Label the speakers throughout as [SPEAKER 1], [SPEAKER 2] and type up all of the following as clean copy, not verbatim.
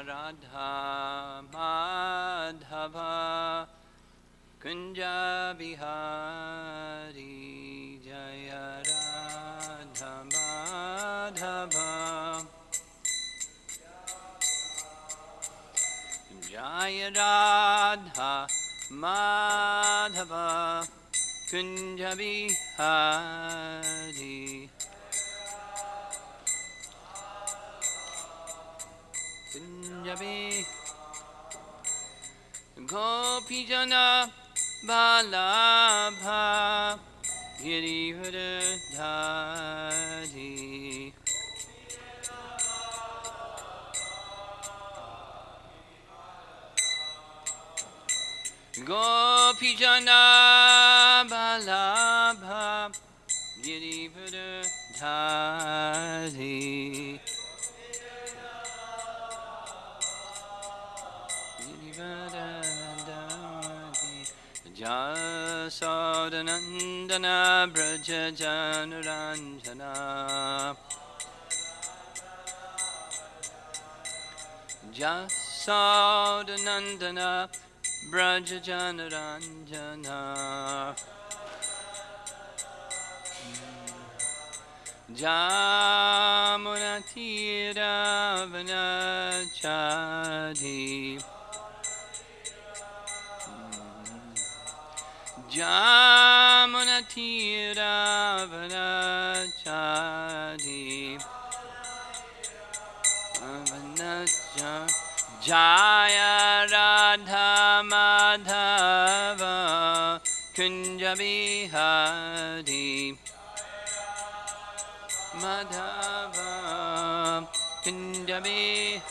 [SPEAKER 1] Radha Madhava Kunja Bihari Jaya Radha Madhava Jaya Radha Madhava Kunja Bihari Kunja Bihari Gopijana Balabha Girivardhari Gopijana Balabha Girivardhari Jasodanandana Braja Janaranjana Jasodanandana Braja Janaranjana Jamunatira Vanachadi Jamunatira Vanachadi Jaya Radha Madhava Kunja Bihari Madhava Kunja Bihari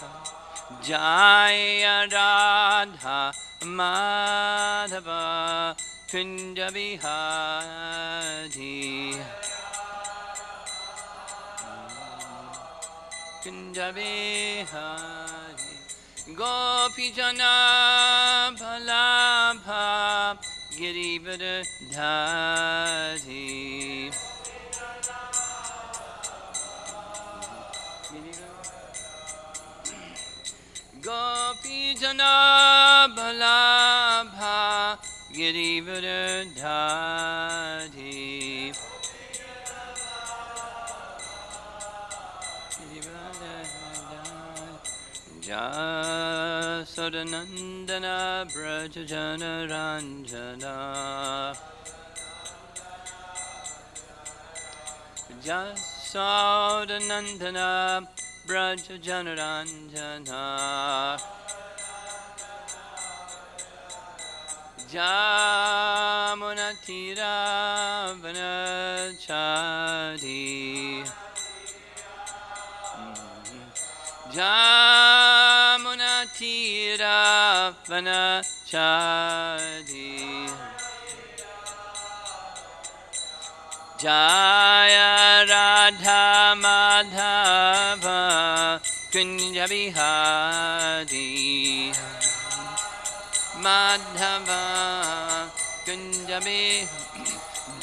[SPEAKER 1] Jaya Radha Madhava Kunja Bihari Kunja Bihari Gopijana Balabha Girivardhari Gopijana Balabha Girivardhari Jasodanandana Braja Janaranjana Jasodanandana Braja Janaranjana Jamunatira Vanachadi Jamunatira Vanachadi Jaya Radha Madhava Kunja Bihari Madhava Kunja Bihari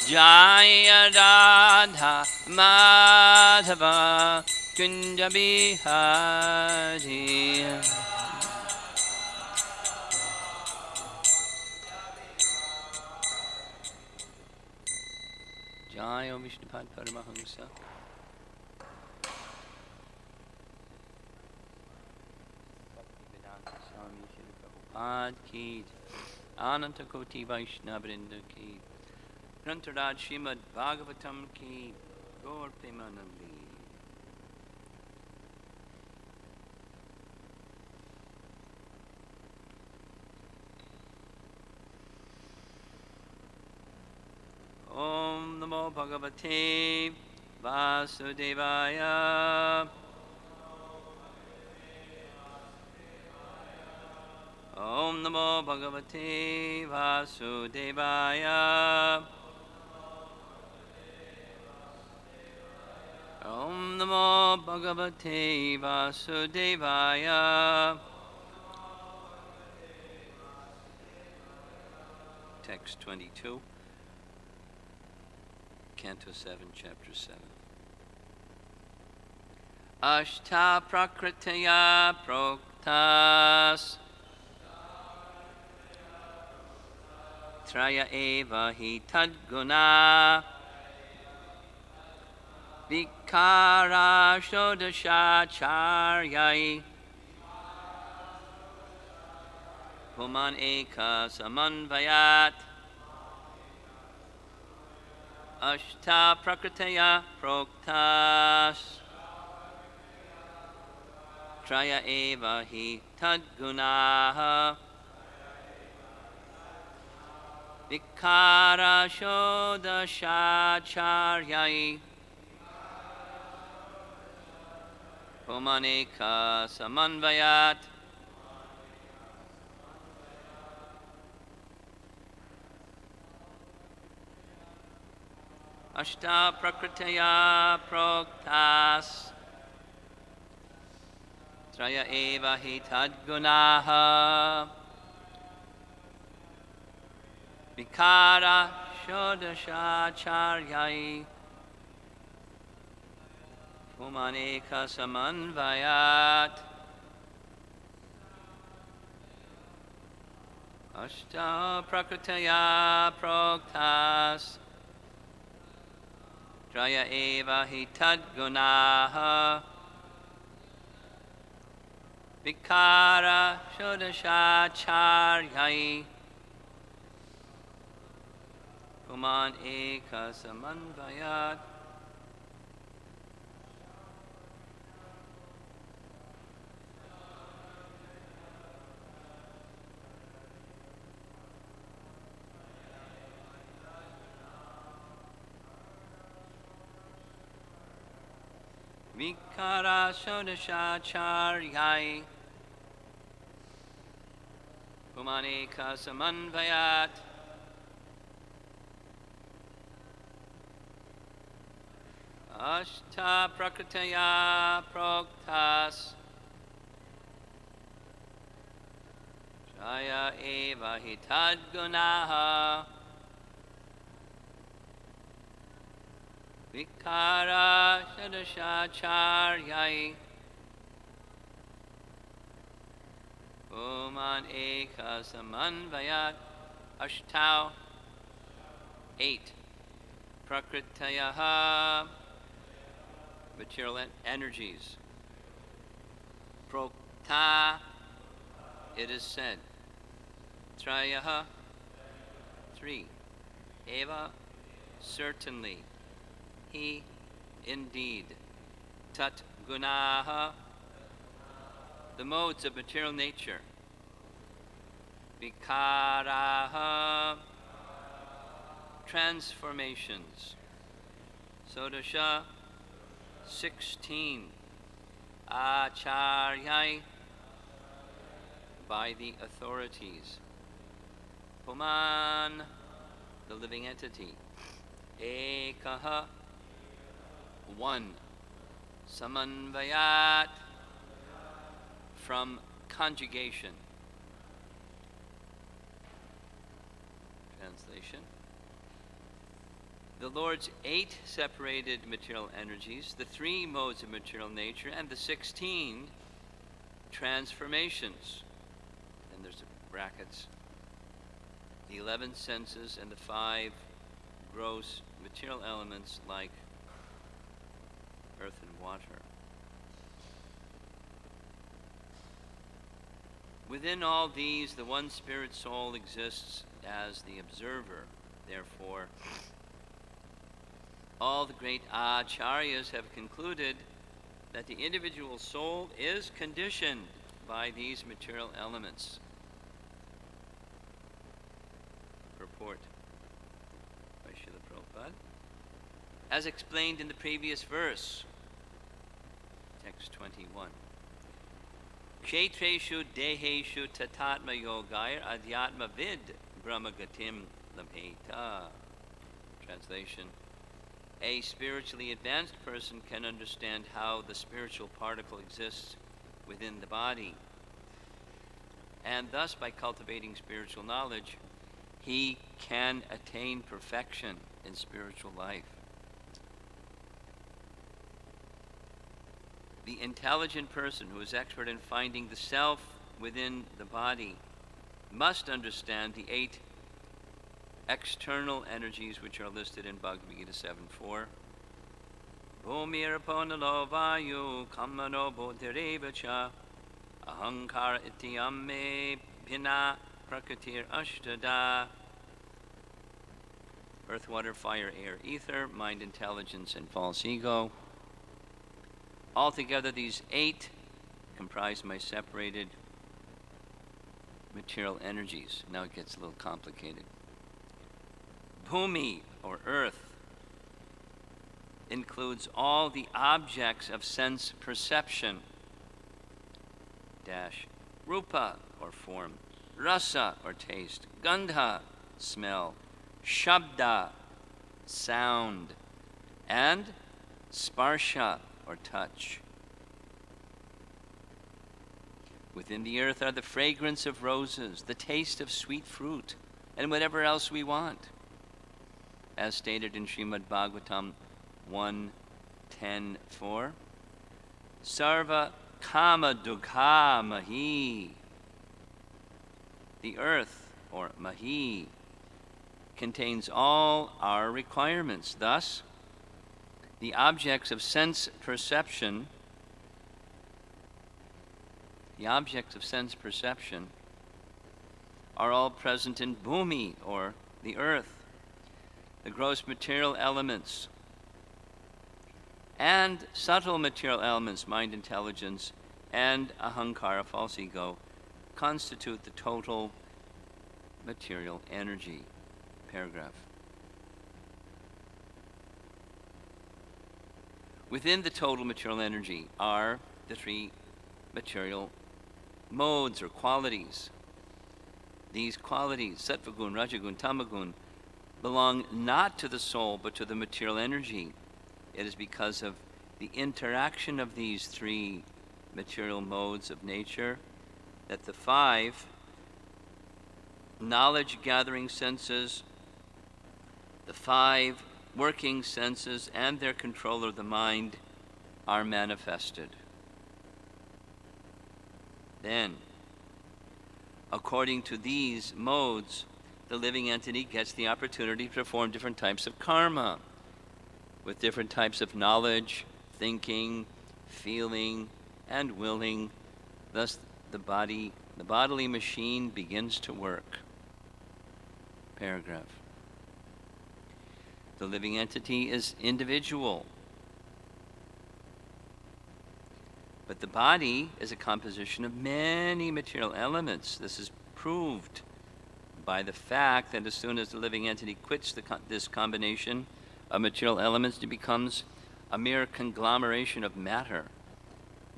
[SPEAKER 1] Jaya Radha Madhava Kunja Bihari Jaya Vishnupad Paramahamsa Swami Shri Prabhupada Ki Ananta Koti Vaishnavrinda Ki Grantaraj Srimad Bhagavatam Ki Gaur Premanandi Om Namo Bhagavate Vasudevaya Om Namo Bhagavate Vasudevaya Om Namo Bhagavate Vasudevaya Text 22 Canto 7, Chapter 7 Ashta Prakritaya proktas Traya eva hi tadguna Vikara shodashacharyai Puman eka samanvayat Ashta prakritaya proktas Traya eva hi tadgunaha Vikara shodashacharyai Pumaneka samanvayat Ashta prakritaya proktas Traya eva hi tadgunaha Vikara shodashacharyai Pumaneka samanvayat Ashta prakritaya proktas Traya eva hi tadgunaha Vikara shodashacharyai Puman eka samanvayat Vikara shodashacharyai Pumaneka samanvayat Ashta prakritaya proktas Traya eva hi tadgunaha Vikara shodashacharyai Puman eka samanvayat Ashtau 8 Prakritayaha material energies Prokta it is said Trayaha 3 Eva certainly He indeed Tat gunaha the modes of material nature Vikaraha transformations Sodasha 16 Acharyai by the authorities Puman the living entity Ekaha 1 Samanvayat from conjugation Translation the Lord's 8 separated material energies, the 3 modes of material nature, and the 16 transformations. And there's brackets. The 11 senses and the 5 gross material elements like earth and water. Within all these, the one spirit soul exists as the observer. Therefore, all the great acharyas have concluded that the individual soul is conditioned by these material elements. Purport by Srila Prabhupada. As explained in the previous verse, text 21. Kshetreshu deheshu tatatma yogair adhyatma vid brahmagatim labheta. Translation. A spiritually advanced person can understand how the spiritual particle exists within the body. And thus, by cultivating spiritual knowledge, he can attain perfection in spiritual life. The intelligent person who is expert in finding the self within the body must understand the 8 external energies which are listed in Bhagavad Gita 7.4. Bhumirpanalo vayu kamano bodhireva cha ahankara ityame bhina prakritir ashtada. Earth, water, fire, air, ether, mind, intelligence, and false ego. Altogether, these 8 comprise my separated material energies. Now it gets a little complicated. Bhumi, or earth, includes all the objects of sense perception. Dash. Rupa, or form. Rasa, or taste. Gandha, smell. Shabda, sound. And sparsha, or touch. Within the earth are the fragrance of roses, the taste of sweet fruit, and whatever else we want. As stated in Srimad Bhagavatam 1:10.4, Sarva kama dukha mahi. The earth, or mahi, contains all our requirements. Thus, the objects of sense perception are all present in Bhumi, or the earth. The gross material elements and subtle material elements, mind, intelligence, and ahankara, false ego, constitute the total material energy. Paragraph. Within the total material energy are the 3 material modes or qualities. These qualities, sattvagun, rajagun, tamagun, belong not to the soul but to the material energy. It is because of the interaction of these 3 material modes of nature that the 5 knowledge-gathering senses, the 5 working senses, and their control of the mind are manifested. Then, according to these modes, the living entity gets the opportunity to perform different types of karma with different types of knowledge, thinking, feeling, and willing. Thus, the bodily machine begins to work. Paragraph. The living entity is individual, but the body is a composition of many material elements. This is proved by the fact that as soon as the living entity quits this combination of material elements, it becomes a mere conglomeration of matter.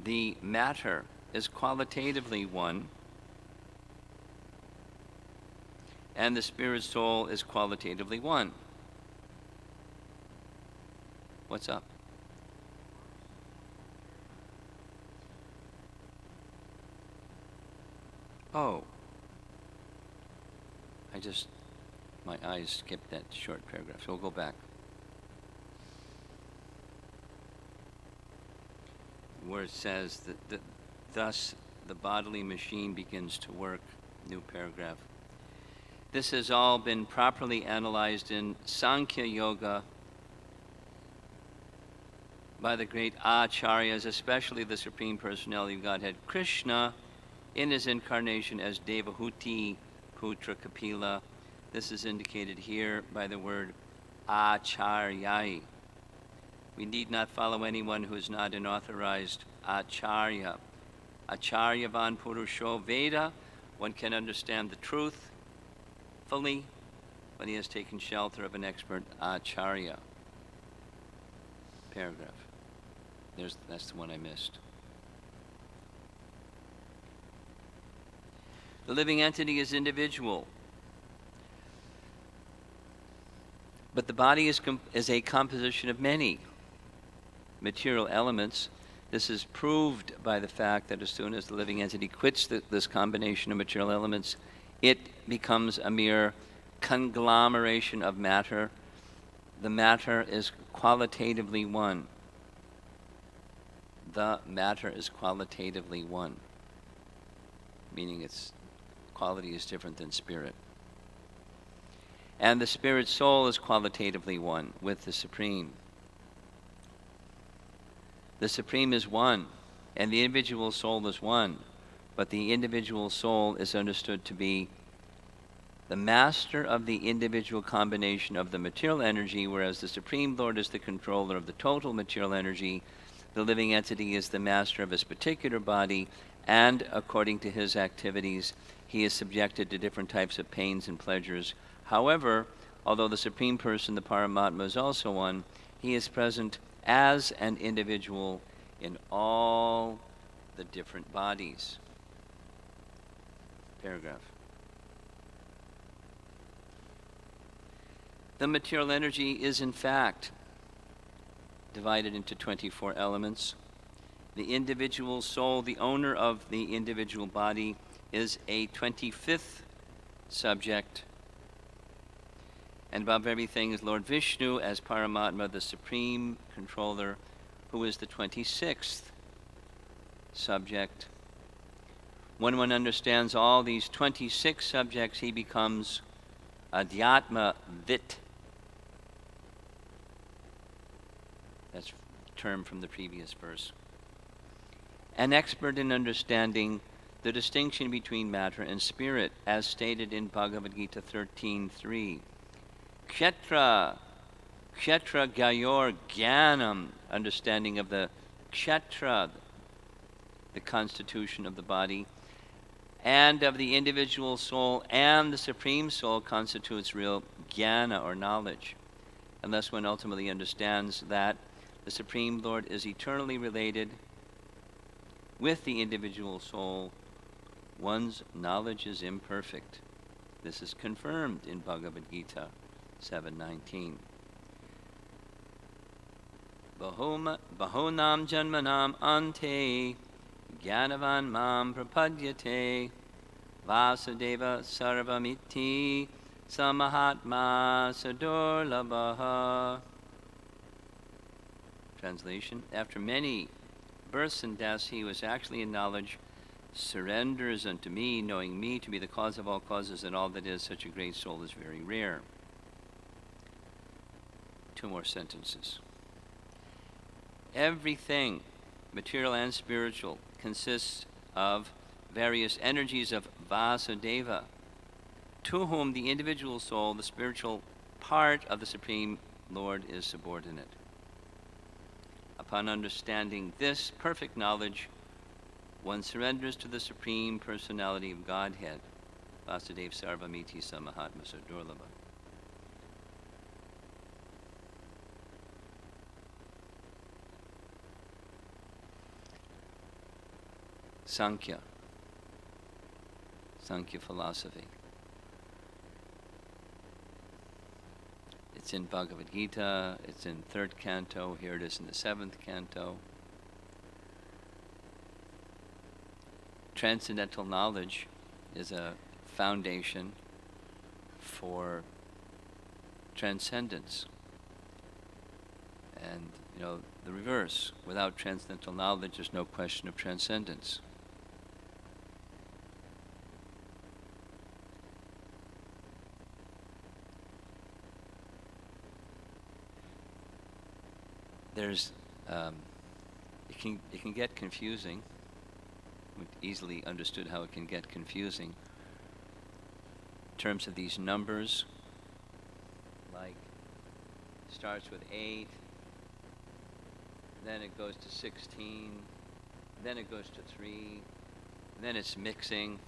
[SPEAKER 1] The matter is qualitatively one, and the spirit soul is qualitatively one. What's up? Oh. My eyes skipped that short paragraph, so we'll go back. Where it says that thus the bodily machine begins to work, new paragraph. This has all been properly analyzed in Sankhya Yoga by the great acharyas, especially the Supreme Personality of Godhead, Krishna, in his incarnation as Devahuti Putra Kapila. This is indicated here by the word acharyai. We need not follow anyone who is not an authorized acharya. Acharyavan Purusho Veda, one can understand the truth fully when he has taken shelter of an expert acharya. Paragraph. That's the one I missed. The living entity is individual, but the body is a composition of many material elements. This is proved by the fact that as soon as the living entity quits this combination of material elements, it becomes a mere conglomeration of matter. The matter is qualitatively one. the matter is qualitatively one, meaning its quality is different than spirit. And the spirit soul is qualitatively one with the Supreme. The Supreme is one, and the individual soul is one, but the individual soul is understood to be the master of the individual combination of the material energy, whereas the Supreme Lord is the controller of the total material energy. The living entity is the master of his particular body, and according to his activities, he is subjected to different types of pains and pleasures. However, although the Supreme Person, the Paramatma, is also one, he is present as an individual in all the different bodies. Paragraph. The material energy is, in fact, divided into 24 elements. The individual soul, the owner of the individual body, is a 25th subject. And above everything is Lord Vishnu as Paramatma, the supreme controller, who is the 26th subject. When one understands all these 26 subjects, he becomes Adhyatma Vit. That's a term from the previous verse. An expert in understanding the distinction between matter and spirit, as stated in Bhagavad Gita 13.3. Kshetra Gayor Jnanam, understanding of the kshetra, the constitution of the body, and of the individual soul and the supreme soul constitutes real jnana or knowledge. Unless one ultimately understands that the Supreme Lord is eternally related with the individual soul, one's knowledge is imperfect. This is confirmed in Bhagavad Gita 7:19. Bahonam janmanam ante Jnanavan mam prapadyate Vasudeva sarvamiti samahatma sadurlabha. Translation: after many births and deaths, he was actually in knowledge, surrenders unto me, knowing me to be the cause of all causes and all that is. Such a great soul is very rare. 2 more sentences. Everything, material and spiritual, consists of various energies of Vasudeva, to whom the individual soul, the spiritual part of the Supreme Lord, is subordinate. Upon understanding this perfect knowledge, one surrenders to the Supreme Personality of Godhead, Vasudev Sarvamiti Samahatma Sadurlabha. Sankhya philosophy. It's in Bhagavad Gita, it's in 3rd canto, here it is in the 7th canto. Transcendental knowledge is a foundation for transcendence. And, the reverse. Without transcendental knowledge, there's no question of transcendence. There's, it can get confusing. We've easily understood how it can get confusing in terms of these numbers, like starts with 8, then it goes to 16, then it goes to 3, then it's mixing,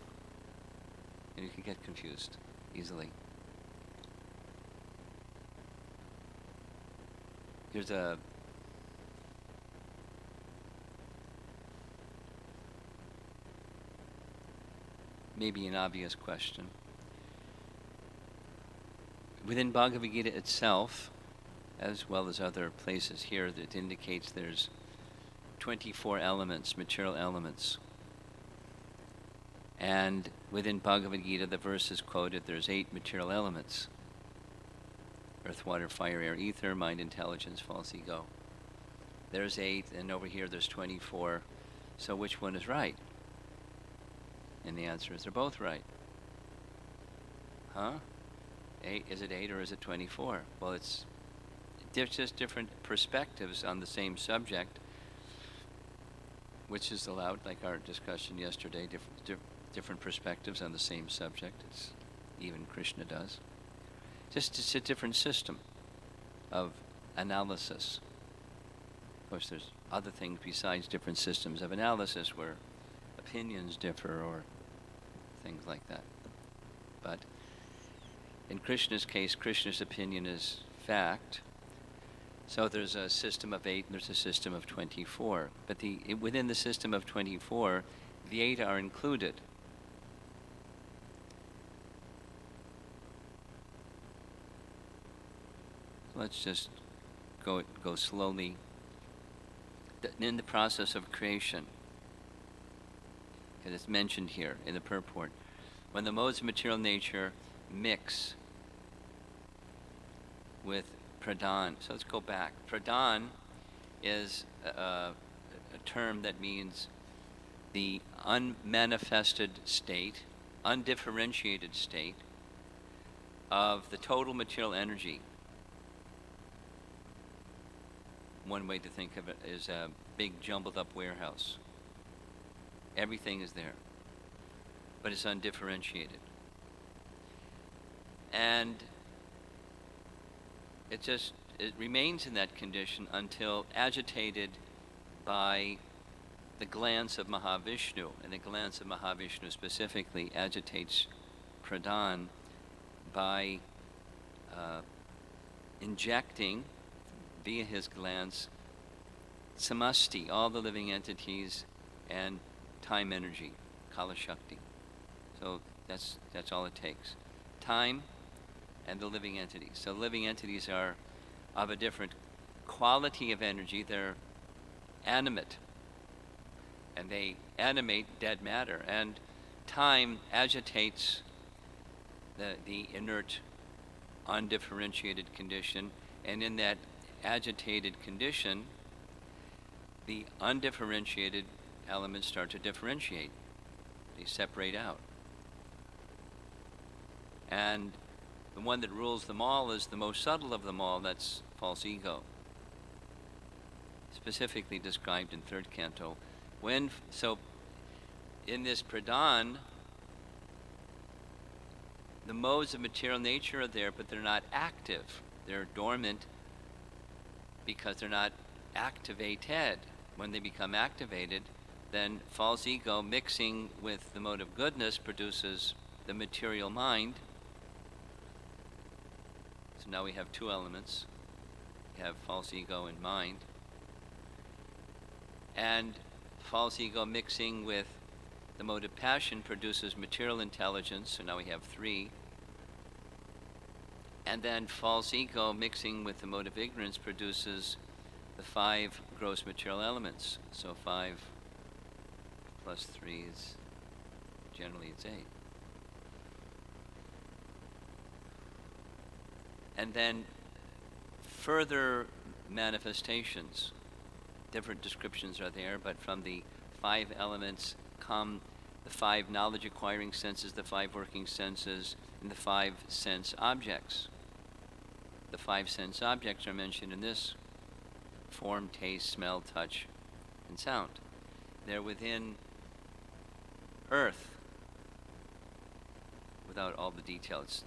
[SPEAKER 1] and you can get confused easily. There's maybe an obvious question. Within Bhagavad Gita itself, as well as other places here, that indicates there's 24 elements, material elements. And within Bhagavad Gita, the verse is quoted, there's 8 material elements: earth, water, fire, air, ether, mind, intelligence, false ego. there's 8, and over here there's 24. So which one is right? And the answer is they're both right. Huh? 8, is it 8 or is it 24? Well, it's just different perspectives on the same subject, which is allowed, like our discussion yesterday, different perspectives on the same subject, as even Krishna does. Just it's a different system of analysis. Of course, there's other things besides different systems of analysis where opinions differ or things like that. But in Krishna's case, Krishna's opinion is fact. So there's a system of 8 and there's a system of 24. But within the system of 24, the 8 are included. Let's just go slowly. In the process of creation, and it's mentioned here in the purport, when the modes of material nature mix with pradhan. So let's go back. Pradhan is a term that means the unmanifested state, undifferentiated state of the total material energy. One way to think of it is a big jumbled up warehouse. Everything is there, but it's undifferentiated. And it remains in that condition until agitated by the glance of Mahavishnu. And the glance of Mahavishnu specifically agitates pradhan by injecting via his glance samasti, all the living entities, and time energy, kala shakti. So that's all it takes. Time and the living entities. So living entities are of a different quality of energy. They're animate, and they animate dead matter. And time agitates the inert, undifferentiated condition, and in that agitated condition, the undifferentiated elements start to differentiate. They separate out. And the one that rules them all is the most subtle of them all, that's false ego. Specifically described in 3rd canto. So in this pradhan, the modes of material nature are there, but they're not active. They're dormant because they're not activated. When they become activated, then false ego mixing with the mode of goodness produces the material mind. So now we have 2 elements. We have false ego and mind. And false ego mixing with the mode of passion produces material intelligence, so now we have 3. And then false ego mixing with the mode of ignorance produces the 5 gross material elements. So 5 plus 3 is, generally it's 8. And then further manifestations, different descriptions are there, but from the 5 elements come the 5 knowledge acquiring senses, the 5 working senses, and the 5 sense objects. The 5 sense objects are mentioned in this: form, taste, smell, touch, and sound. They're within earth, without all the details.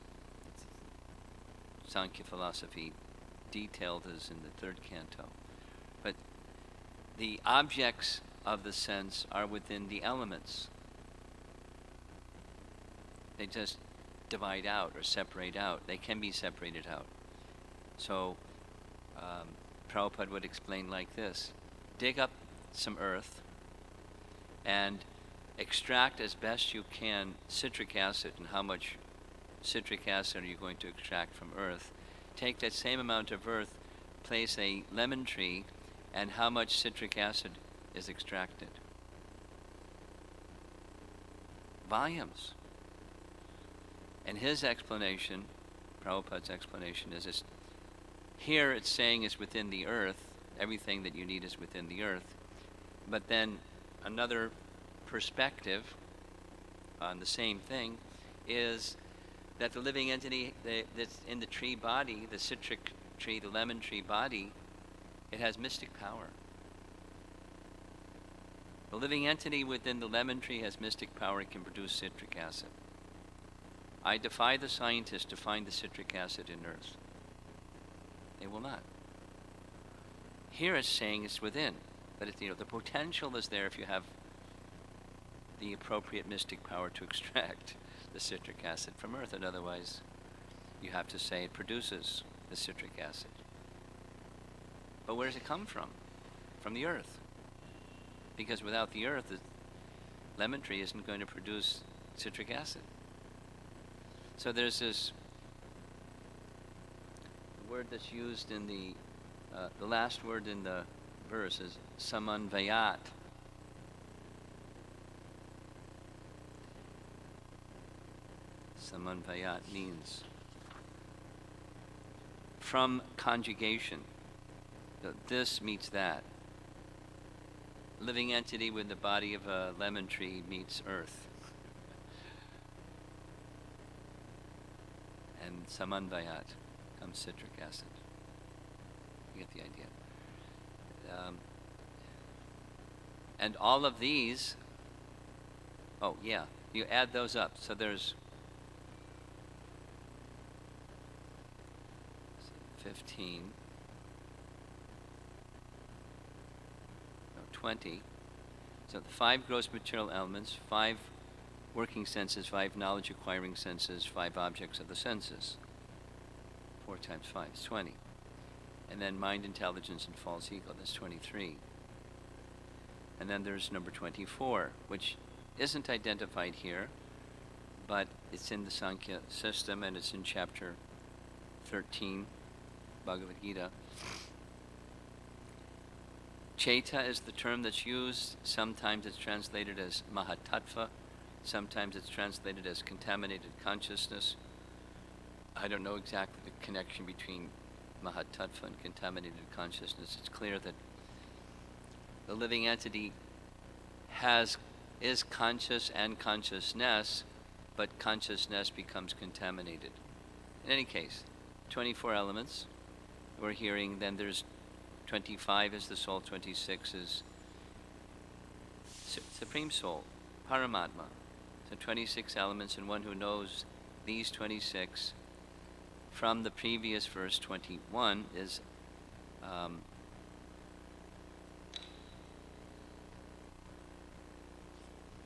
[SPEAKER 1] Sankhya philosophy detailed as in the 3rd canto. But the objects of the sense are within the elements. They just divide out or separate out. They can be separated out. So Prabhupada would explain like this: dig up some earth and extract as best you can citric acid. And how much citric acid are you going to extract from earth? Take that same amount of earth, place a lemon tree, and how much citric acid is extracted? Volumes. And his explanation, Prabhupada's explanation, is here it's saying is within the earth, everything that you need is within the earth. But then another perspective on the same thing is that the living entity that's in the tree body, the citric tree, the lemon tree body, it has mystic power. The living entity within the lemon tree has mystic power. It can produce citric acid. I defy the scientists to find the citric acid in earth. They will not. Here it's saying it's within, but the potential is there if you have the appropriate mystic power to extract the citric acid from earth, and otherwise you have to say it produces the citric acid. But where does it come from? From the earth. Because without the earth, the lemon tree isn't going to produce citric acid. So there's this word that's used in the last word in the verse is samanvayat. Samanvayat means from conjugation. This meets that. Living entity with the body of a lemon tree meets earth. And samanvayat comes citric acid. You get the idea. And all of these, you add those up. So there's 15, 20. So the 5 gross material elements, 5 working senses, 5 knowledge acquiring senses, 5 objects of the senses. 4 times 5 is 20. And then mind, intelligence, and false ego, that's 23. And then there's number 24, which isn't identified here, but it's in the Sankhya system, and it's in chapter 13, Bhagavad Gita. Chaita is the term that's used. Sometimes it's translated as Mahatattva. Sometimes it's translated as contaminated consciousness. I don't know exactly the connection between Mahatattva and contaminated consciousness. It's clear that the living entity is conscious and consciousness, but consciousness becomes contaminated. In any case, 24 elements we're hearing. Then there's 25 is the soul, 26 is Supreme Soul, Paramatma. So 26 elements, and one who knows these 26 from the previous verse 21 is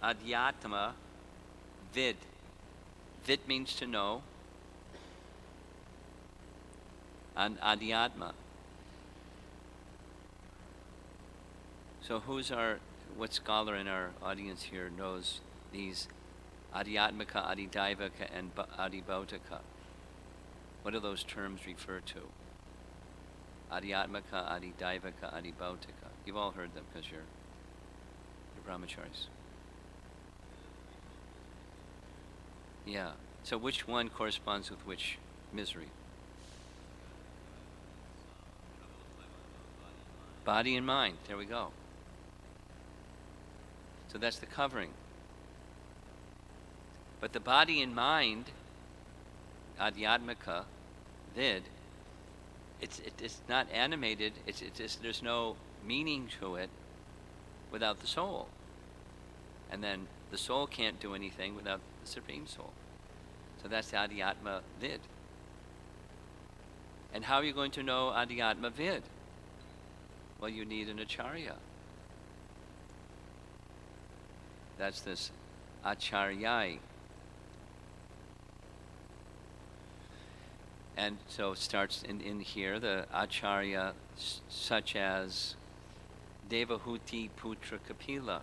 [SPEAKER 1] Adhyatma Vid. Vid means to know, and Adhyatma. So what scholar in our audience here knows these Adhyatmika, Adidaivaka, and Adibhautaka? What do those terms refer to? Adhyatmika, Adidaivaka, Adibhautaka. You've all heard them because you're brahmacharis. Yeah. So which one corresponds with which misery? Body and mind. There we go. So that's the covering. But the body and mind, Adhyatmika, Vid, it's not animated. There's no meaning to it without the soul. And then the soul can't do anything without the Supreme Soul. So that's the Adhyatma Vid. And how are you going to know Adhyatma Vid? Well, you need an acharya. That's this acharyai. And so it starts in here, the acharya such as Devahuti Putra Kapila.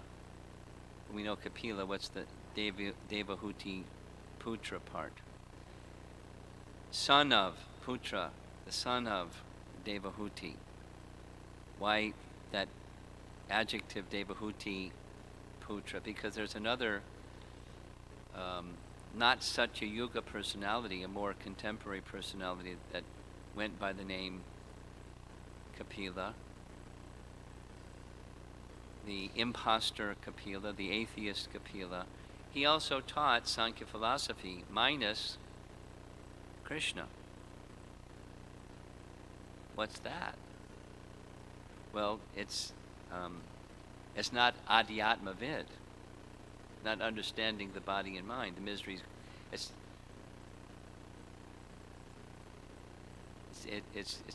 [SPEAKER 1] We know Kapila, what's the Devahuti Putra part? Son of Putra, the son of Devahuti. Why that adjective Devahuti Putra? Because there's another not such a yuga personality, a more contemporary personality that went by the name Kapila, the impostor Kapila, the atheist Kapila, he also taught Sankhya philosophy minus Krishna. What's that? Well, it's not adhyatma vid, not understanding the body and mind, the miseries. It's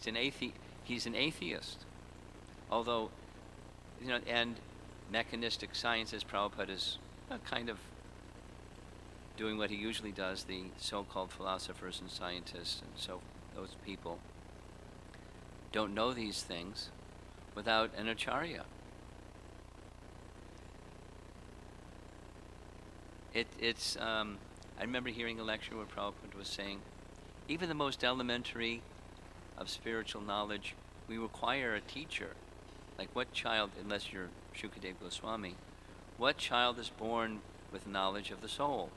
[SPEAKER 1] an he's an atheist, although, and mechanistic science, as Prabhupada is kind of doing what he usually does, the so-called philosophers and scientists, and so those people don't know these things without an acharya. I remember hearing a lecture where Prabhupada was saying, even the most elementary of spiritual knowledge, we require a teacher. Like, what child, unless you're Shukadeva Goswami, what child is born with knowledge of the soul?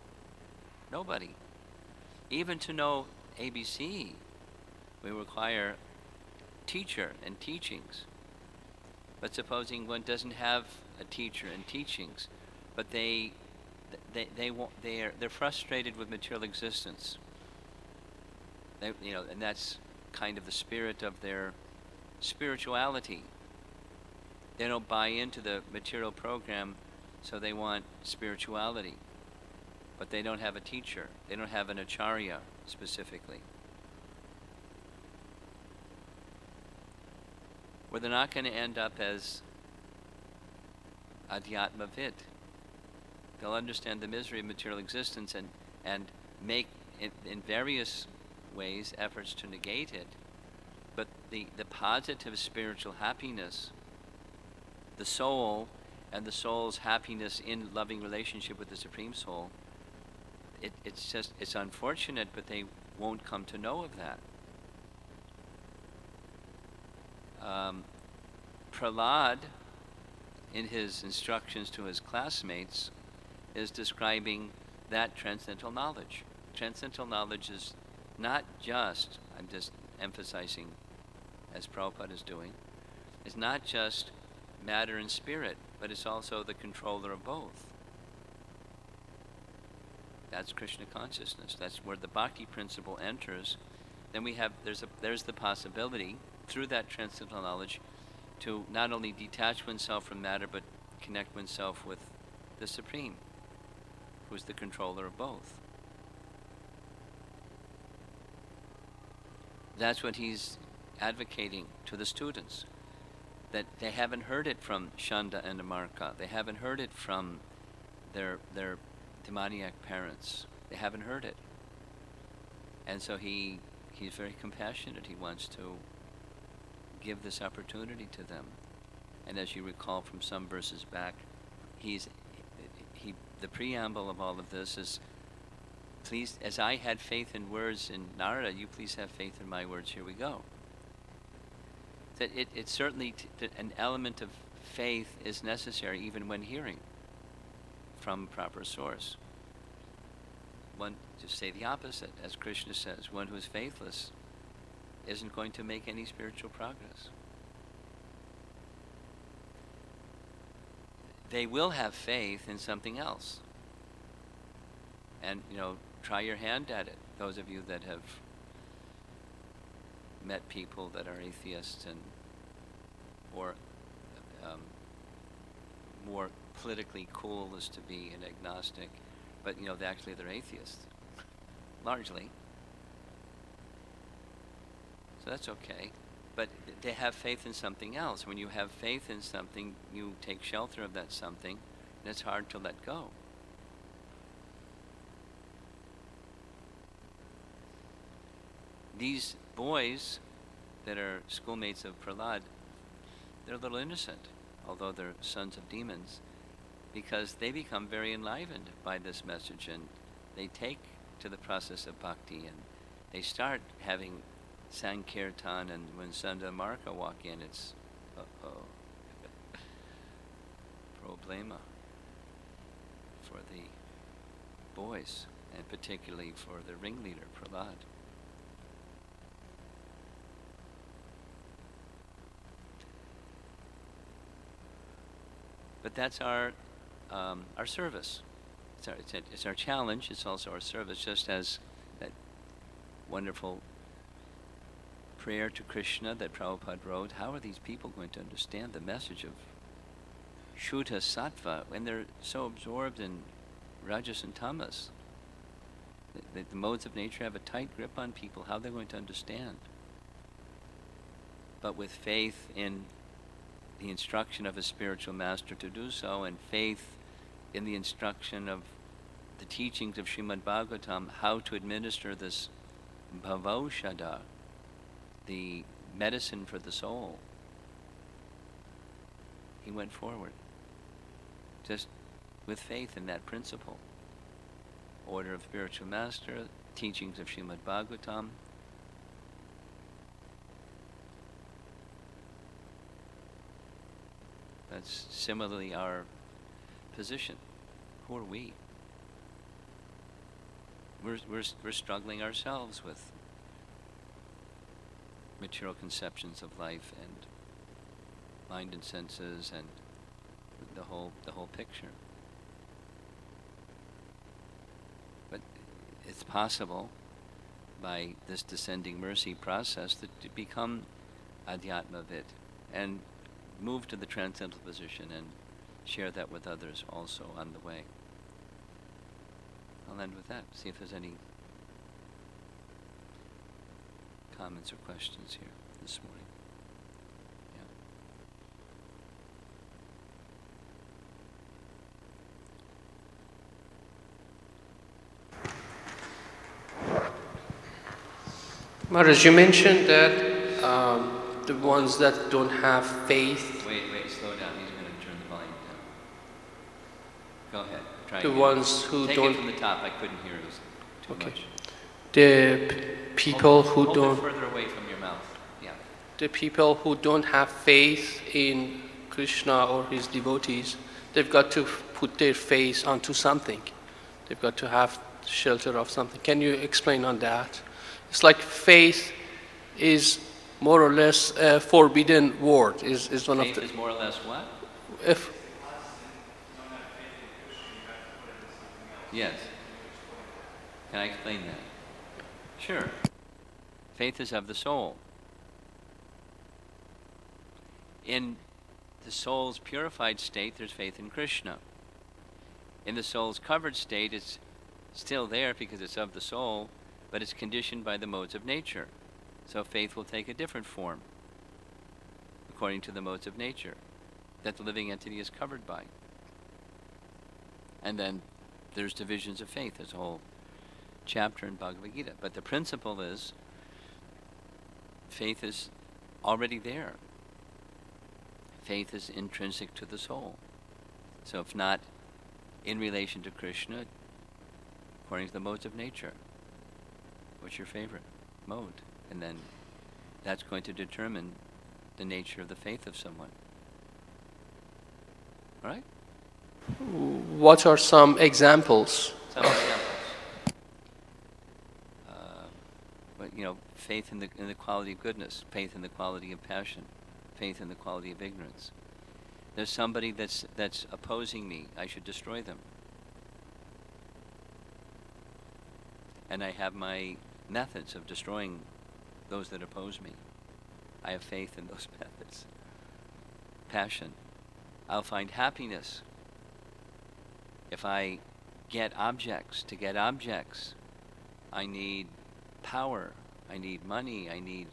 [SPEAKER 1] Nobody. Even to know ABC, we require teacher and teachings. But supposing one doesn't have a teacher and teachings, but they're frustrated with material existence. And that's kind of the spirit of their spirituality. They don't buy into the material program, so they want spirituality. But they don't have a teacher. They don't have an acharya specifically. Where they're not going to end up as adhyatma vid. They'll understand the misery of material existence and make, in various ways, efforts to negate it. But the positive spiritual happiness, the soul, and the soul's happiness in loving relationship with the Supreme Soul, it's unfortunate, but they won't come to know of that. Prahlad, in his instructions to his classmates, is describing that transcendental knowledge. Transcendental knowledge is not just, I'm just emphasizing, as Prabhupada is doing, it's not just matter and spirit, but it's also the controller of both. That's Krishna consciousness. That's where the bhakti principle enters. Then there's the possibility, through that transcendental knowledge, to not only detach oneself from matter, but connect oneself with the Supreme, who's the controller of both. That's what he's advocating to the students, that they haven't heard it from Shanda and Amarka. They haven't heard it from their demoniac parents. They haven't heard it. And so he's very compassionate. He wants to give this opportunity to them. And as you recall from some verses back, the preamble of all of this is, please, as I had faith in words in Narada, you please have faith in my words. Here we go. That it's certainly an element of faith is necessary even when hearing from proper source. One, to say the opposite, as Krishna says, one who is faithless isn't going to make any spiritual progress. They will have faith in something else. And, try your hand at it. Those of you that have met people that are atheists or more politically cool as to be an agnostic, but actually they're atheists, largely. So that's okay. But they have faith in something else. When you have faith in something, you take shelter of that something, and it's hard to let go. These boys that are schoolmates of Prahlad, they're a little innocent, although they're sons of demons, because they become very enlivened by this message, and they take to the process of bhakti, and they start having Sankirtan, and when Sanda and Marka walk in, it's problema for the boys, and particularly for the ringleader, Prahlad. But that's our service. It's our challenge. It's also our service, just as that wonderful prayer to Krishna that Prabhupada wrote. How are these people going to understand the message of Shuddha Sattva when they're so absorbed in Rajas and Tamas? The modes of nature have a tight grip on people. How are they going to understand? But with faith in the instruction of a spiritual master to do so, and faith in the instruction of the teachings of Srimad Bhagavatam, how to administer this bhavaushadha, the medicine for the soul, he went forward, just with faith in that principle. Order of spiritual master, teachings of Srimad Bhagavatam. That's similarly our position. Who are we? We're struggling ourselves with material conceptions of life and mind and senses and the whole picture. But it's possible by this descending mercy process to become adhyatmavid and move to the transcendental position and share that with others also on the way. I'll end with that. See if there's any comments or questions here this morning.
[SPEAKER 2] Maharaj, you mentioned that the ones that don't have faith.
[SPEAKER 1] Wait, slow down. He's going to turn the volume down. Go ahead. Try
[SPEAKER 2] the
[SPEAKER 1] again.
[SPEAKER 2] ones who
[SPEAKER 1] Take
[SPEAKER 2] don't.
[SPEAKER 1] Take it from the top. I couldn't hear it. It was too much.
[SPEAKER 2] The people who
[SPEAKER 1] hold
[SPEAKER 2] don't.
[SPEAKER 1] It further away from your mouth. Yeah.
[SPEAKER 2] The people who don't have faith in Krishna or his devotees, they've got to put their faith onto something. They've got to have shelter of something. Can you explain on that? It's like faith is more or less a forbidden word. Is one
[SPEAKER 1] faith
[SPEAKER 2] of the.
[SPEAKER 1] Is more or less what?
[SPEAKER 2] If.
[SPEAKER 1] Yes. Can I explain that? Sure. Faith is of the soul. In the soul's purified state, there's faith in Krishna. In the soul's covered state, it's still there because it's of the soul, but it's conditioned by the modes of nature. So faith will take a different form according to the modes of nature that the living entity is covered by. And then there's divisions of faith. There's a whole chapter in Bhagavad Gita. But the principle is faith is already there. Faith is intrinsic to the soul. So if not in relation to Krishna, according to the modes of nature, what's your favorite mode? And then that's going to determine the nature of the faith of someone. All right?
[SPEAKER 2] What are some examples?
[SPEAKER 1] Some examples. Faith in the quality of goodness, faith in the quality of passion, faith in the quality of ignorance. There's somebody that's opposing me. I should destroy them. And I have my methods of destroying those that oppose me. I have faith in those methods. Passion. I'll find happiness if I get objects. To get objects, I need power. I need money. I need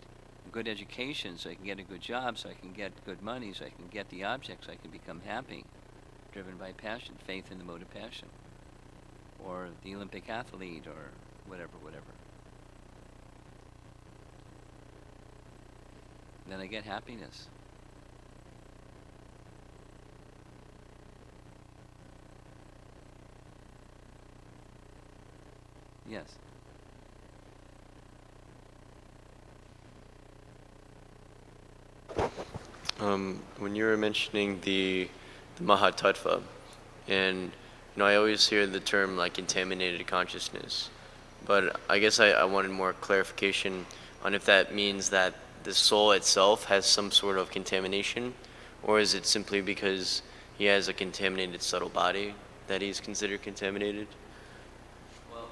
[SPEAKER 1] a good education so I can get a good job, so I can get good money, so I can get the objects, so I can become happy. Driven by passion, faith in the mode of passion. Or the Olympic athlete, or whatever. Then I get happiness. Yes.
[SPEAKER 3] When you were mentioning the Mahatattva, and I always hear the term like contaminated consciousness, but I guess I wanted more clarification on if that means that the soul itself has some sort of contamination, or is it simply because he has a contaminated subtle body that he's considered contaminated?
[SPEAKER 1] Well,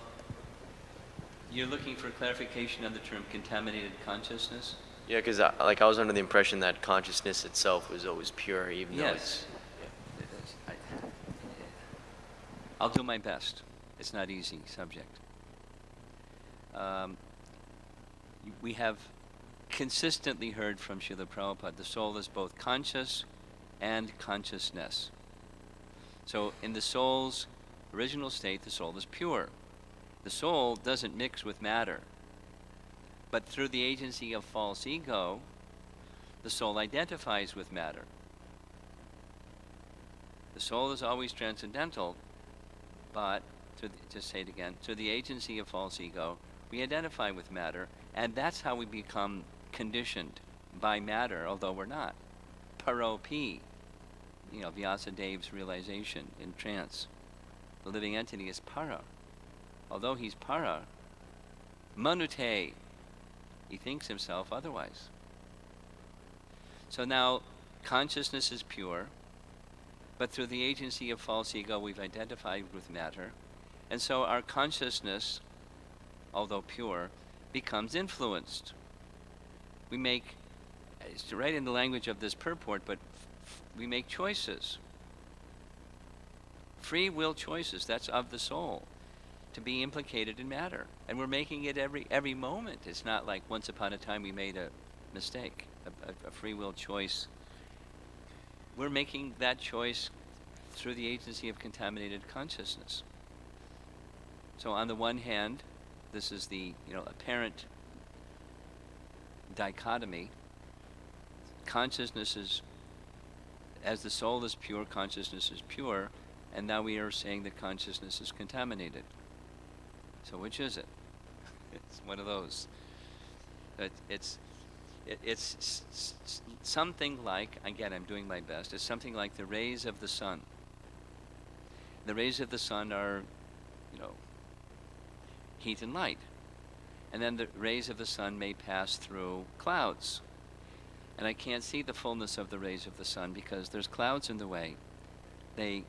[SPEAKER 1] you're looking for clarification on the term contaminated consciousness?
[SPEAKER 3] Yeah, because I was under the impression that consciousness itself was always pure, even though
[SPEAKER 1] Yes. I'll do my best. It's not easy subject. We have consistently heard from Srila Prabhupada, the soul is both conscious and consciousness. So in the soul's original state, the soul is pure. The soul doesn't mix with matter. But through the agency of false ego, the soul identifies with matter. The soul is always transcendental, but, to say it again, through the agency of false ego, we identify with matter, and that's how we become conditioned by matter, although we're not. Paropi, Vyasadev's realization in trance. The living entity is para. Although he's para, manute, he thinks himself otherwise. So now, consciousness is pure, but through the agency of false ego, we've identified with matter, and so our consciousness, although pure, becomes influenced. We make, it's right in the language of this purport, but we make choices. Free will choices, that's of the soul, to be implicated in matter. And we're making it every moment. It's not like once upon a time we made a mistake, a free will choice. We're making that choice through the agency of contaminated consciousness. So on the one hand, this is the apparent dichotomy. Consciousness is, as the soul is pure, consciousness is pure, and now we are saying that consciousness is contaminated. So which is it? It's one of those. It's something like, again, I'm doing my best, it's something like the rays of the sun. The rays of the sun are, heat and light. And then the rays of the sun may pass through clouds. And I can't see the fullness of the rays of the sun because there's clouds in the way. They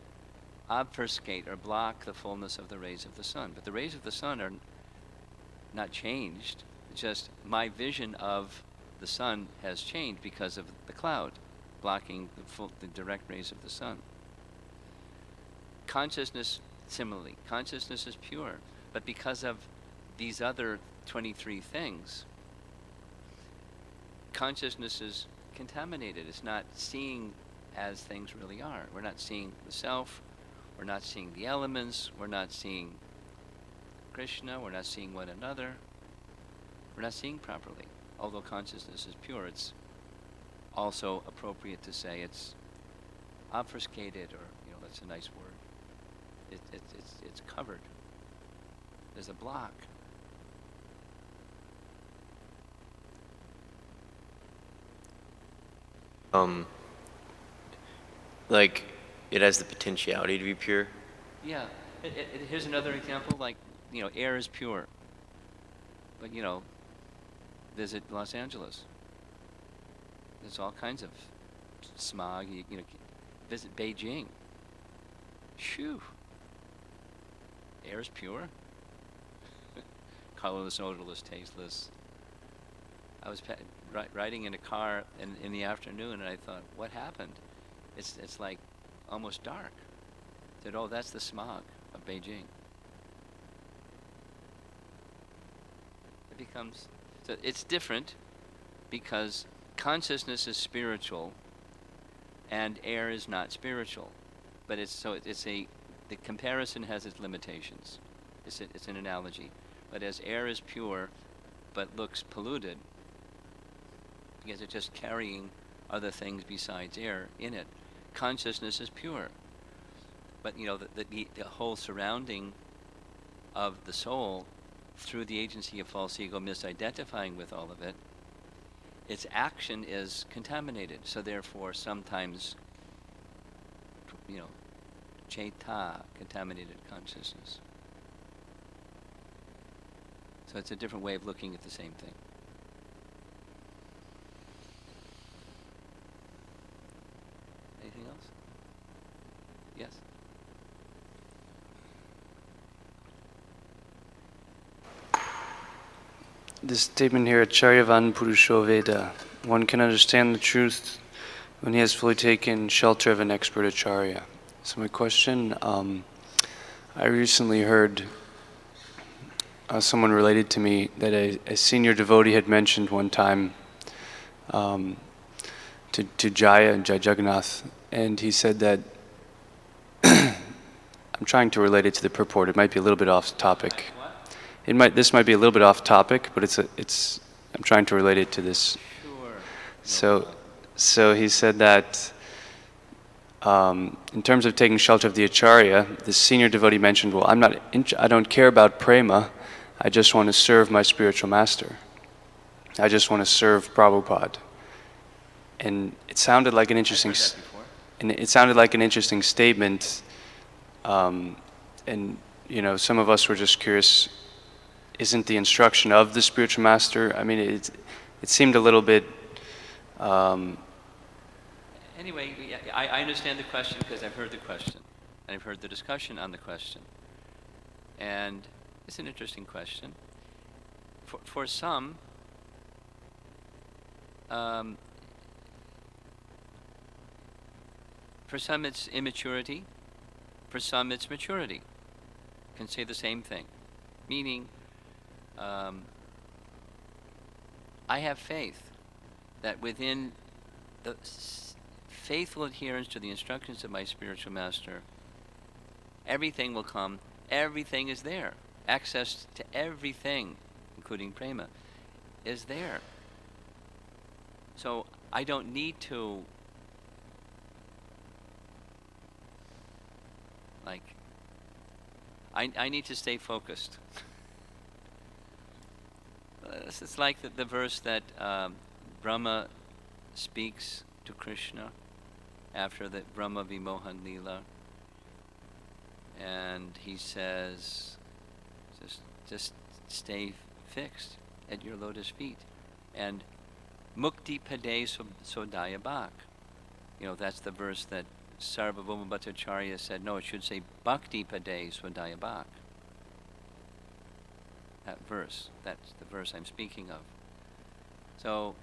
[SPEAKER 1] obfuscate or block the fullness of the rays of the sun. But the rays of the sun are not changed. It's just my vision of the sun has changed because of the cloud blocking the direct rays of the sun. Consciousness, similarly, consciousness is pure, but because of these other 23 things, consciousness is contaminated. It's not seeing as things really are. We're not seeing the self, we're not seeing the elements, we're not seeing Krishna, we're not seeing one another, we're not seeing properly. Although consciousness is pure, it's also appropriate to say it's obfuscated, or that's a nice word. It's covered. There's a block.
[SPEAKER 3] Like it has the potentiality to be pure.
[SPEAKER 1] Yeah. Here's another example. Like air is pure, but visit Los Angeles. There's all kinds of smog. Visit Beijing. Shoo. Air is pure. Colorless, odorless, tasteless. I was riding in a car in the afternoon, and I thought, what happened? It's like almost dark. I said, oh, that's the smog of Beijing. It becomes, so it's different because consciousness is spiritual and air is not spiritual. But the comparison has its limitations. It's an analogy. But as air is pure but looks polluted, because it's just carrying other things besides air in it, consciousness is pure. But the whole surrounding of the soul, through the agency of false ego misidentifying with all of it, its action is contaminated. So therefore, sometimes, chaita, contaminated consciousness. So it's a different way of looking at the same thing. Anything else?
[SPEAKER 4] this statement here, Acharyavan Purusho Veda. One can understand the truth when he has fully taken shelter of an expert acharya. So my question, I recently heard someone related to me that a senior devotee had mentioned one time to Jaya Jagannath, and he said that, I'm trying to relate it to the purport, it might be a little bit off topic. This might be a little bit off topic, but I'm trying to relate it to this.
[SPEAKER 1] Sure.
[SPEAKER 4] So he said that in terms of taking shelter of the acharya, the senior devotee mentioned, well, I don't care about prema, I just want to serve my spiritual master. I just want to serve Prabhupada. And it sounded like an interesting statement. And some of us were just curious, isn't the instruction of the spiritual master? I mean, it seemed a little bit.
[SPEAKER 1] Anyway, I understand the question because I've heard the question, and I've heard the discussion on the question. And it's an interesting question. For some, it's immaturity. For some, it's maturity. Can say the same thing. Meaning, I have faith that within the faithful adherence to the instructions of my spiritual master, everything will come, everything is there. Access to everything, including prema, is there. So I don't need to I need to stay focused. It's like the verse that Brahma speaks to Krishna after the Brahma Vimohan Leela, and he says, just stay fixed at your lotus feet, and Mukti Pade Sodaya Bhak. That's the verse that Sarvabhauma Bhattacharya said, no, it should say Bhakti Pade Swadaya Bhak. That verse, that's the verse I'm speaking of. So,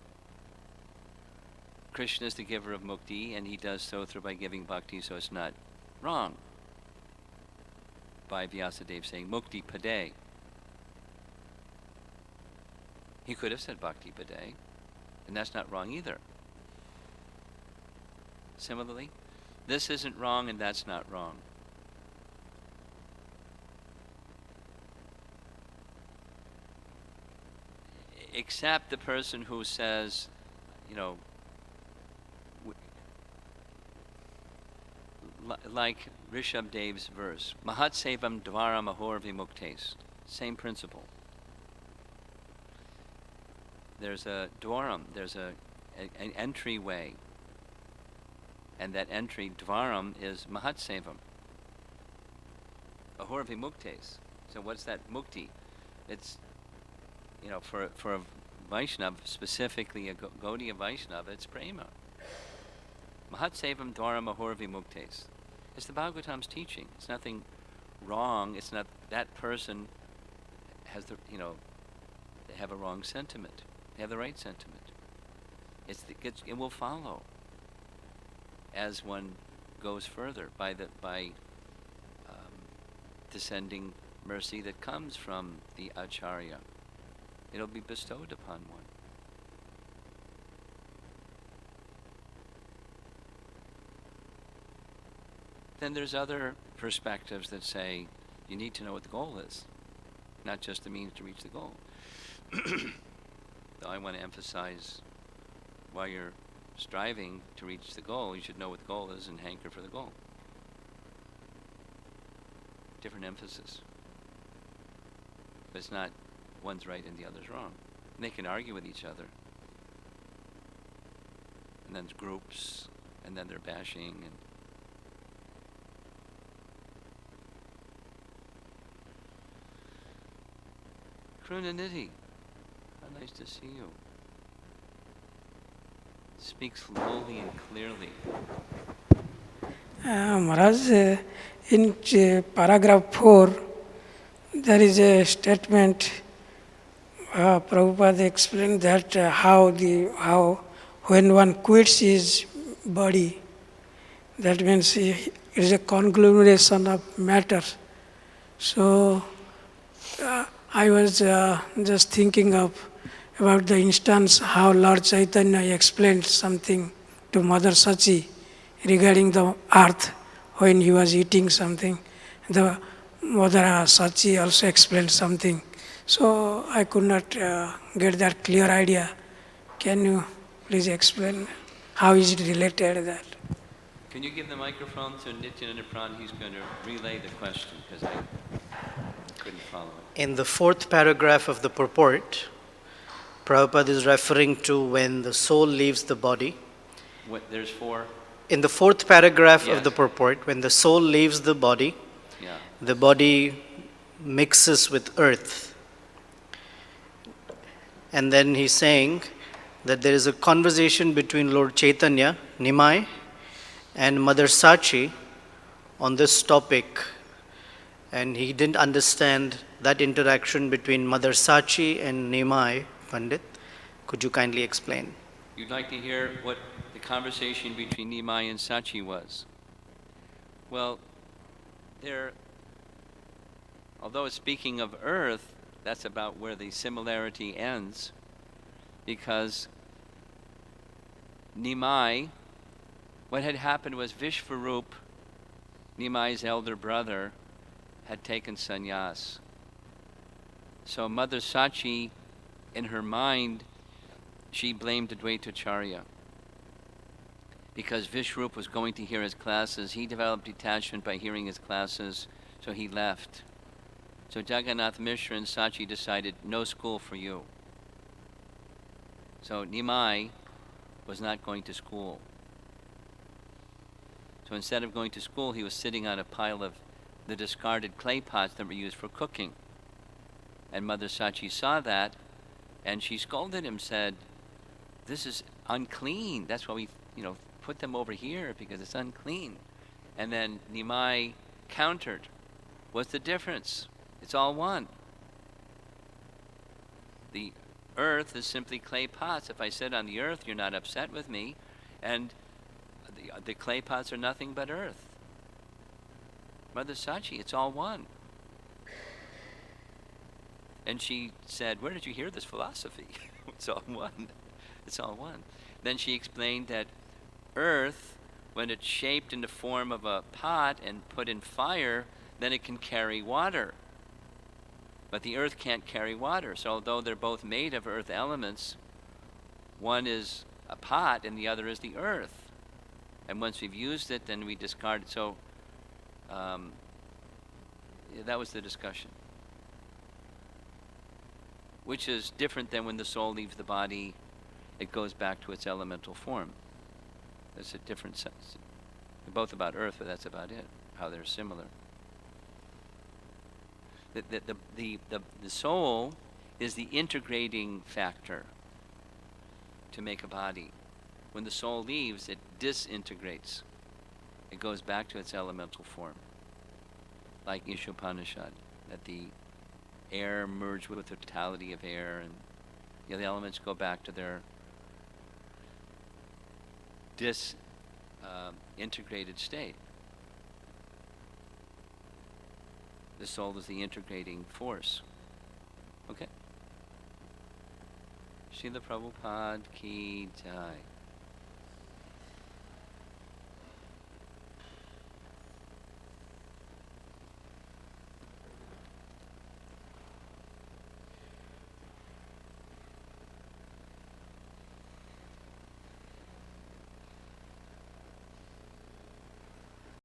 [SPEAKER 1] Krishna is the giver of mukti, and he does so by giving bhakti, so it's not wrong. By Vyasadeva saying Mukti Pade. He could have said Bhakti Pade, and that's not wrong either. Similarly, this isn't wrong and that's not wrong. Except the person who says, like Rishabh Dev's verse, Mahat Sevam Dvaram Ahor Vimuktes. Same principle. There's a dwaram, there's an entryway. And that entry, dvaram, is Mahat Sevam. Ahor Vimuktes. So what's that mukti? It's, for a Vaishnava, specifically a Gaudiya Vaishnava, it's prema. Mahat Sevam Dwaram Ahor Vimuktes. It's the Bhagavatam's teaching. It's nothing wrong. It's not that person has they have a wrong sentiment. They have the right sentiment. It will follow as one goes further by descending mercy that comes from the Acharya. It'll be bestowed upon one. Then there's other perspectives that say you need to know what the goal is, not just the means to reach the goal. Though I want to emphasize, while you're striving to reach the goal, you should know what the goal is and hanker for the goal. Different emphasis. But it's not one's right and the other's wrong. And they can argue with each other. And then groups, and then they're bashing. And Krunanidhi, how nice to see you. Speak slowly and clearly.
[SPEAKER 5] Maharaj, in paragraph 4, there is a statement Prabhupada explained that how when one quits his body, that means it is a conglomeration of matter. So I was just thinking about the instance how Lord Chaitanya explained something to Mother Sachi regarding the earth when he was eating something. The Mother Sachi also explained something. So I could not get that clear idea. Can you please explain how is it related that?
[SPEAKER 1] Can you give the microphone to Nityananda Pran? He's going to relay the question because I couldn't follow it.
[SPEAKER 6] In the fourth paragraph of the purport, Prabhupada is referring to when the soul leaves the body.
[SPEAKER 1] There's 4?
[SPEAKER 6] In the fourth paragraph
[SPEAKER 1] Yes.
[SPEAKER 6] of the purport, when the soul leaves the body,
[SPEAKER 1] Yeah.
[SPEAKER 6] the body mixes with earth. And then he's saying that there is a conversation between Lord Chaitanya, Nimai, and Mother Sachi on this topic. And he didn't understand that interaction between Mother Sachi and Nimai Pandit. Could you kindly explain?
[SPEAKER 1] You'd like to hear what the conversation between Nimai and Sachi was? Well, although it's speaking of earth, that's about where the similarity ends, because Nimai, what had happened was Vishvarup, Nimai's elder brother, had taken sannyas. So Mother Sachi, in her mind, she blamed Advaitacharya. Because Vishrup was going to hear his classes, he developed detachment by hearing his classes, so he left. So Jagannath Mishra and Sachi decided, no school for you. So Nimai was not going to school. So instead of going to school, he was sitting on a pile of the discarded clay pots that were used for cooking. And Mother Sachi saw that, and she scolded him, said, this is unclean. That's why we, put them over here, because it's unclean. And then Nimai countered, what's the difference? It's all one. The earth is simply clay pots. If I sit on the earth, you're not upset with me. And the clay pots are nothing but earth. Mother Sachi, it's all one. And she said, where did you hear this philosophy? It's all one. It's all one. Then she explained that earth, when it's shaped in the form of a pot and put in fire, then it can carry water. But the earth can't carry water. So although they're both made of earth elements, one is a pot and the other is the earth. And once we've used it, then we discard it. So that was the discussion. Which is different than when the soul leaves the body, it goes back to its elemental form. That's a different sense. They're both about earth, but that's about it, how they're similar. The soul is the integrating factor to make a body. When the soul leaves, it disintegrates. It goes back to its elemental form. Like Ishopanishad, that the air merged with the totality of air, and the elements go back to their disintegrated state. The soul is the integrating force. Okay? Srila Prabhupada ki jai.